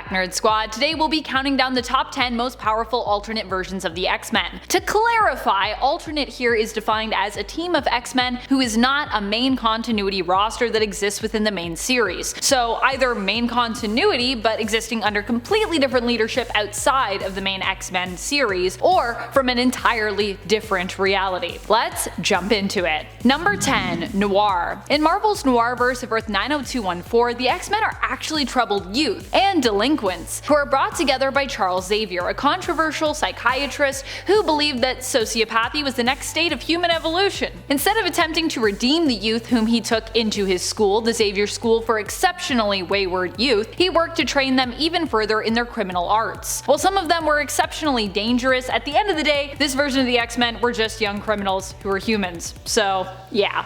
back, Nerd Squad. Today we'll be counting down the top 10 most powerful alternate versions of the X-Men. To clarify, alternate here is defined as a team of X-Men who is not a main continuity roster that exists within the main series. So either main continuity but existing under completely different leadership outside of the main X-Men series, or from an entirely different reality. Let's jump into it. Number 10. Noir. In Marvel's Noirverse of Earth 90214, the X-Men are actually troubled youth and delinquents who are brought together by Charles Xavier, a controversial psychiatrist who believed that sociopathy was the next state of human evolution. Instead of attempting to redeem the youth whom he took into his school, the Xavier School for Exceptionally Wayward Youth, he worked to train them even further in their criminal arts. While some of them were exceptionally dangerous, at the end of the day, this version of the X-Men were just young criminals who were humans. So yeah.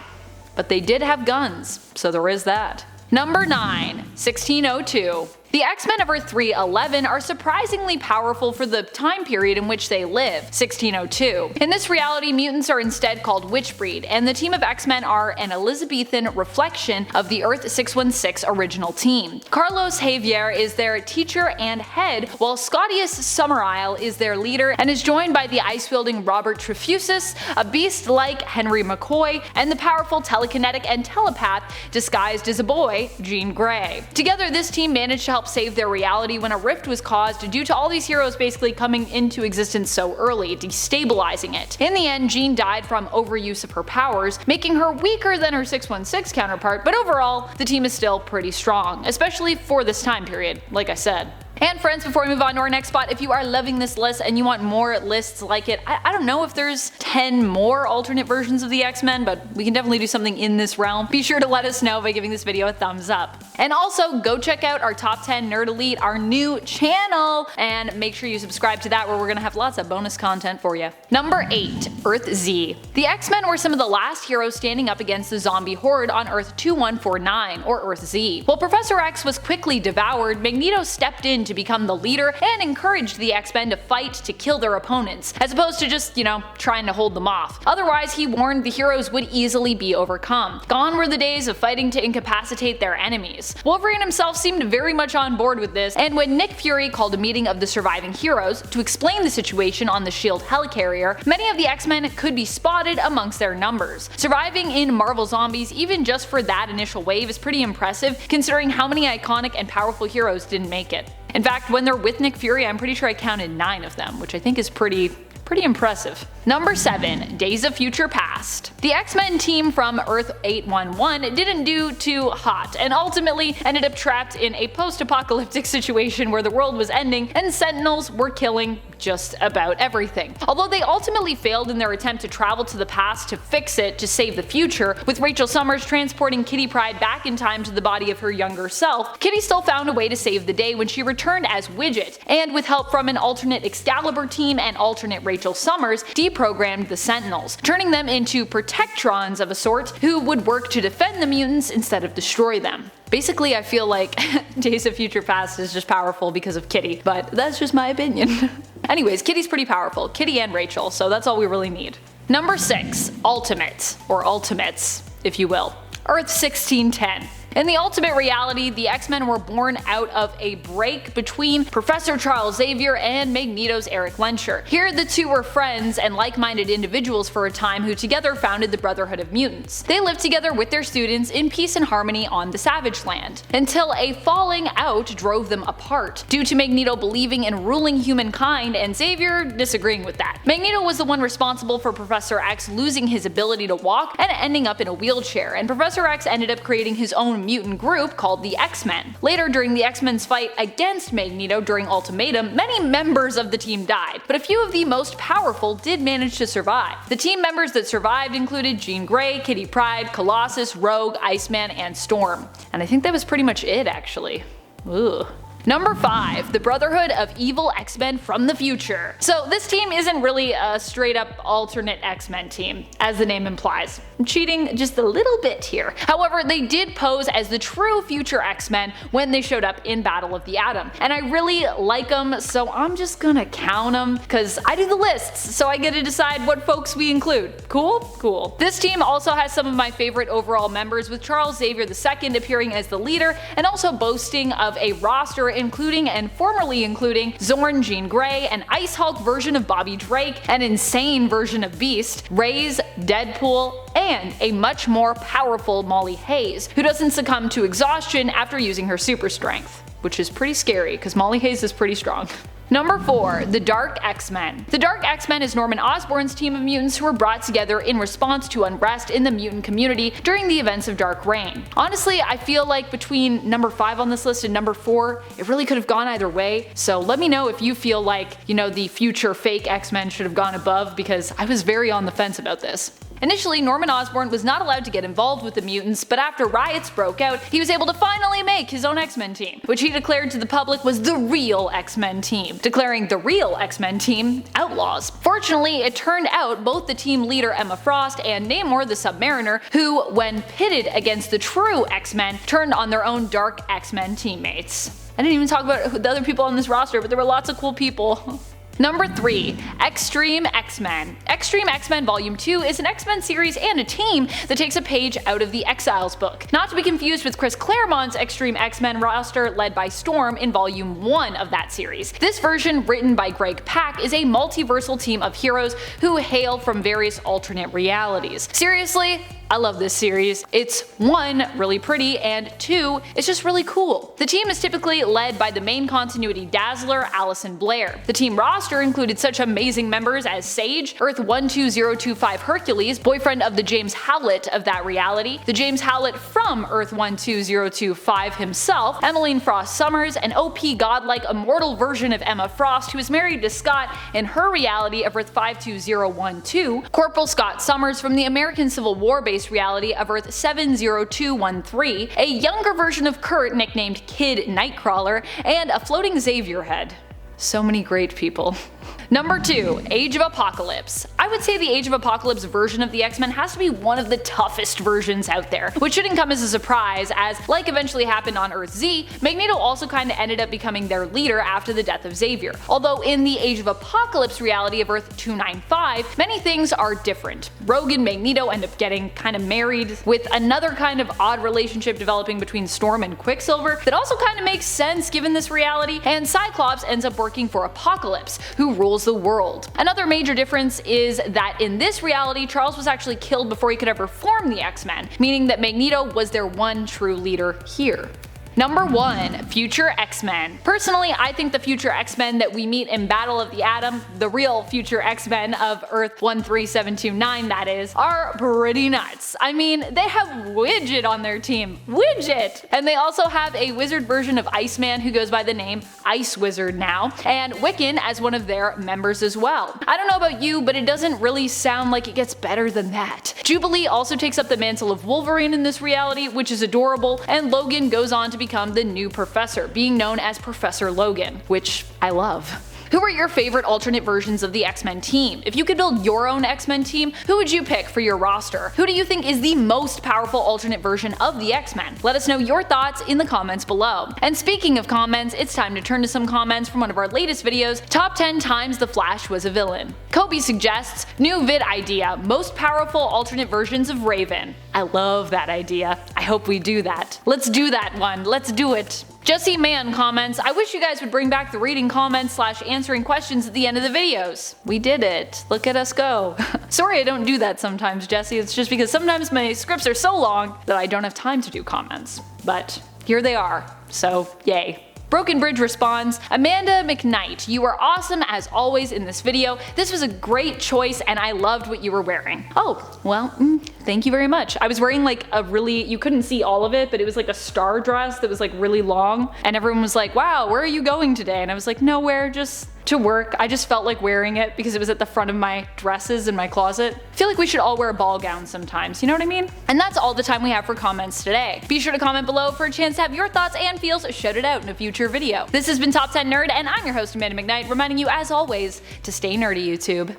But they did have guns, so there is that. Number 9. 1602. The X-Men of Earth 311 are surprisingly powerful for the time period in which they live, 1602. In this reality, mutants are instead called Witchbreed, and the team of X-Men are an Elizabethan reflection of the Earth 616 original team. Carlos Xavier is their teacher and head, while Scotius Summerisle is their leader and is joined by the ice-wielding Robert Trefusis, a beast like Henry McCoy, and the powerful telekinetic and telepath disguised as a boy, Jean Grey. Together, this team managed to help save their reality when a rift was caused due to all these heroes basically coming into existence so early, destabilizing it. In the end, Jean died from overuse of her powers, making her weaker than her 616 counterpart, but overall, the team is still pretty strong, especially for this time period, like I said. And friends, before we move on to our next spot, if you are loving this list and you want more lists like it, I don't know if there's 10 more alternate versions of the X-Men, but we can definitely do something in this realm. Be sure to let us know by giving this video a thumbs up. And also, go check out our Top 10 Nerd Elite, our new channel, and make sure you subscribe to that where we're gonna have lots of bonus content for you. Number 8. Earth Z. The X-Men were some of the last heroes standing up against the zombie horde on Earth 2149, or Earth Z. While Professor X was quickly devoured, Magneto stepped in to become the leader and encouraged the X-Men to fight to kill their opponents, as opposed to just, trying to hold them off. Otherwise, he warned the heroes would easily be overcome. Gone were the days of fighting to incapacitate their enemies. Wolverine himself seemed very much on board with this, and when Nick Fury called a meeting of the surviving heroes to explain the situation on the S.H.I.E.L.D. helicarrier, many of the X-Men could be spotted amongst their numbers. Surviving in Marvel Zombies even just for that initial wave is pretty impressive, considering how many iconic and powerful heroes didn't make it. In fact, when they're with Nick Fury, I'm pretty sure I counted 9 of them, which I think is pretty impressive. Number 7. Days of Future Past. The X-Men team from Earth 811 didn't do too hot, and ultimately ended up trapped in a post-apocalyptic situation where the world was ending and Sentinels were killing just about everything. Although they ultimately failed in their attempt to travel to the past to fix it to save the future, with Rachel Summers transporting Kitty Pryde back in time to the body of her younger self, Kitty still found a way to save the day when she returned as Widget, and with help from an alternate Excalibur team and alternate Rachel Summers, deprogrammed the Sentinels, turning them into Protectrons of a sort who would work to defend the mutants instead of destroy them. Basically, I feel like Days of Future Past is just powerful because of Kitty, but that's just my opinion. Anyways, Kitty's pretty powerful, Kitty and Rachel, so that's all we really need. Number 6. Ultimate, or Ultimates, if you will. Earth 1610. In the ultimate reality, the X-Men were born out of a break between Professor Charles Xavier and Magneto's Eric Lehnsherr. Here, the two were friends and like-minded individuals for a time who together founded the Brotherhood of Mutants. They lived together with their students in peace and harmony on the Savage Land, until a falling out drove them apart, due to Magneto believing in ruling humankind and Xavier disagreeing with that. Magneto was the one responsible for Professor X losing his ability to walk and ending up in a wheelchair, and Professor X ended up creating his own mutant group called the X-Men. Later, during the X-Men's fight against Magneto during Ultimatum, many members of the team died, but a few of the most powerful did manage to survive. The team members that survived included Jean Grey, Kitty Pryde, Colossus, Rogue, Iceman, and Storm. And I think that was pretty much it, actually. Ugh. Number 5. The Brotherhood of Evil X-Men from the Future. So this team isn't really a straight up alternate X-Men team, as the name implies. I'm cheating just a little bit here. However, they did pose as the true future X-Men when they showed up in Battle of the Atom, and I really like them, so I'm just gonna count them, cause I do the lists, so I get to decide what folks we include. Cool? Cool. This team also has some of my favorite overall members, with Charles Xavier II appearing as the leader, and also boasting of a roster including and formerly including Zorn Jean Grey, an Ice Hulk version of Bobby Drake, an insane version of Beast, Raze, Deadpool, and a much more powerful Molly Hayes, who doesn't succumb to exhaustion after using her super strength. Which is pretty scary, because Molly Hayes is pretty strong. Number 4. The Dark X-Men. The Dark X-Men is Norman Osborn's team of mutants who were brought together in response to unrest in the mutant community during the events of Dark Reign. Honestly, I feel like between number 5 on this list and number 4, it really could have gone either way, so let me know if you feel like, the future fake X-Men should have gone above, because I was very on the fence about this. Initially, Norman Osborn was not allowed to get involved with the mutants, but after riots broke out, he was able to finally make his own X-Men team, which he declared to the public was the real X-Men team, declaring the real X-Men team outlaws. Fortunately, it turned out both the team leader Emma Frost and Namor the Submariner, who, when pitted against the true X-Men, turned on their own dark X-Men teammates. I didn't even talk about the other people on this roster, but there were lots of cool people. Number 3. X-Treme X-Men. X-Treme X-Men Volume 2 is an X-Men series and a team that takes a page out of the Exiles book, not to be confused with Chris Claremont's X-Treme X-Men roster led by Storm in Volume 1 of that series. This version, written by Greg Pak, is a multiversal team of heroes who hail from various alternate realities. Seriously, I love this series. It's 1, really pretty, and 2, it's just really cool. The team is typically led by the main continuity Dazzler, Allison Blair. The team roster included such amazing members as Sage, Earth 12025 Hercules, boyfriend of the James Howlett of that reality, the James Howlett from Earth 12025 himself, Emmeline Frost Summers, an OP godlike immortal version of Emma Frost who is married to Scott in her reality of Earth 52012, Corporal Scott Summers from the American Civil War based reality of Earth 70213, a younger version of Kurt nicknamed Kid Nightcrawler, and a floating Xavier head. So many great people. Number 2. Age of Apocalypse. I would say the Age of Apocalypse version of the X-Men has to be one of the toughest versions out there, which shouldn't come as a surprise as, like eventually happened on Earth Z, Magneto also kinda ended up becoming their leader after the death of Xavier. Although in the Age of Apocalypse reality of Earth 295, many things are different. Rogue and Magneto end up getting kinda married, with another kind of odd relationship developing between Storm and Quicksilver that also kinda makes sense given this reality, and Cyclops ends up working for Apocalypse, who rules the world. Another major difference is that in this reality, Charles was actually killed before he could ever form the X-Men, meaning that Magneto was their one true leader here. Number 1. Future X-Men. Personally, I think the future X-Men that we meet in Battle of the Atom, the real future X-Men of Earth 13729 that is, are pretty nuts. I mean, they have Widget on their team. Widget! And they also have a wizard version of Iceman who goes by the name Ice Wizard now, and Wiccan as one of their members as well. I don't know about you, but it doesn't really sound like it gets better than that. Jubilee also takes up the mantle of Wolverine in this reality, which is adorable, and Logan goes on to become the new professor, being known as Professor Logan, which I love. Who are your favorite alternate versions of the X-Men team? If you could build your own X-Men team, who would you pick for your roster? Who do you think is the most powerful alternate version of the X-Men? Let us know your thoughts in the comments below. And speaking of comments, it's time to turn to some comments from one of our latest videos, Top 10 Times the Flash Was a Villain. Kobe suggests, new vid idea, most powerful alternate versions of Raven. I love that idea. I hope we do that. Let's do that one. Let's do it. Jesse Mann comments, I wish you guys would bring back the reading comments / answering questions at the end of the videos. We did it. Look at us go. Sorry I don't do that sometimes, Jesse. It's just because sometimes my scripts are so long that I don't have time to do comments. But here they are. So yay. Broken Bridge responds, Amanda McKnight, you are awesome as always in this video. This was a great choice and I loved what you were wearing. Oh, well, thank you very much. I was wearing like a really, you couldn't see all of it, but it was like a star dress that was like really long. And everyone was like, wow, where are you going today? And I was like, nowhere, just to work. I just felt like wearing it because it was at the front of my dresses in my closet. I feel like we should all wear ball gowns sometimes, you know what I mean? And that's all the time we have for comments today. Be sure to comment below for a chance to have your thoughts and feels shouted out in a future video. This has been Top 10 Nerd, and I'm your host Amanda McKnight, reminding you as always to stay nerdy, YouTube.